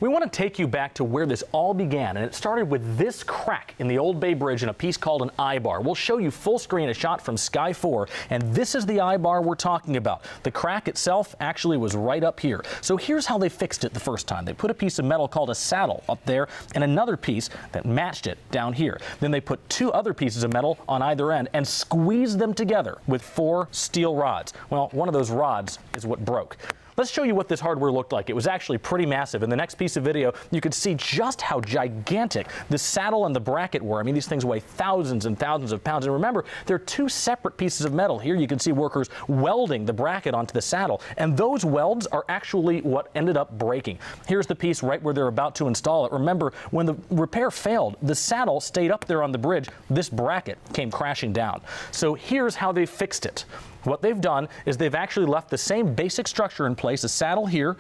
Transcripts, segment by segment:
We want to take you back to where this all began, and it started with this crack in the Old Bay Bridge in a piece called an I-bar. We'll show you full screen a shot from Sky 4, and this is the I-bar we're talking about. The crack itself actually was right up here. So here's how they fixed it the first time. They put a piece of metal called a saddle up there and another piece that matched it down here. Then they put two other pieces of metal on either end and squeezed them together with 4 steel rods. Well, one of those rods is what broke. Let's show you what this hardware looked like. It was actually pretty massive. In the next piece of video, you could see just how gigantic the saddle and the bracket were. I mean, these things weigh thousands and thousands of pounds. And remember, they're 2 separate pieces of metal. Here you can see workers welding the bracket onto the saddle. And those welds are actually what ended up breaking. Here's the piece right where they're about to install it. Remember, when the repair failed, the saddle stayed up there on the bridge. This bracket came crashing down. So here's how they fixed it. What they've done is they've actually left the same basic structure in place, a saddle here,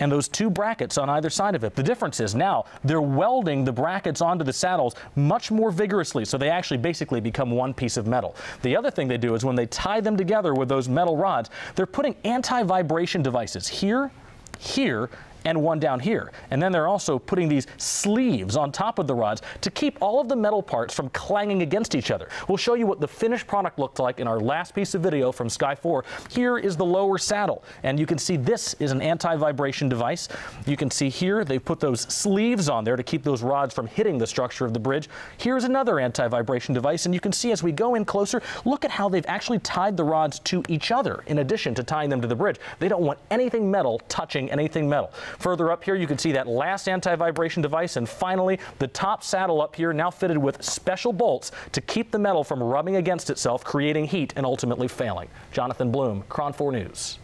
and those 2 brackets on either side of it. The difference is now they're welding the brackets onto the saddles much more vigorously, so they actually basically become one piece of metal. The other thing they do is when they tie them together with those metal rods, they're putting anti-vibration devices here, here, and one down here. And then they're also putting these sleeves on top of the rods to keep all of the metal parts from clanging against each other. We'll show you what the finished product looked like in our last piece of video from Sky 4. Here is the lower saddle, and you can see this is an anti-vibration device. You can see here they put those sleeves on there to keep those rods from hitting the structure of the bridge. Here's another anti-vibration device, and you can see as we go in closer, look at how they've actually tied the rods to each other in addition to tying them to the bridge. They don't want anything metal touching anything metal. Further up here, you can see that last anti-vibration device, and finally, the top saddle up here now fitted with special bolts to keep the metal from rubbing against itself, creating heat and ultimately failing. Jonathan Bloom, KRON 4 News.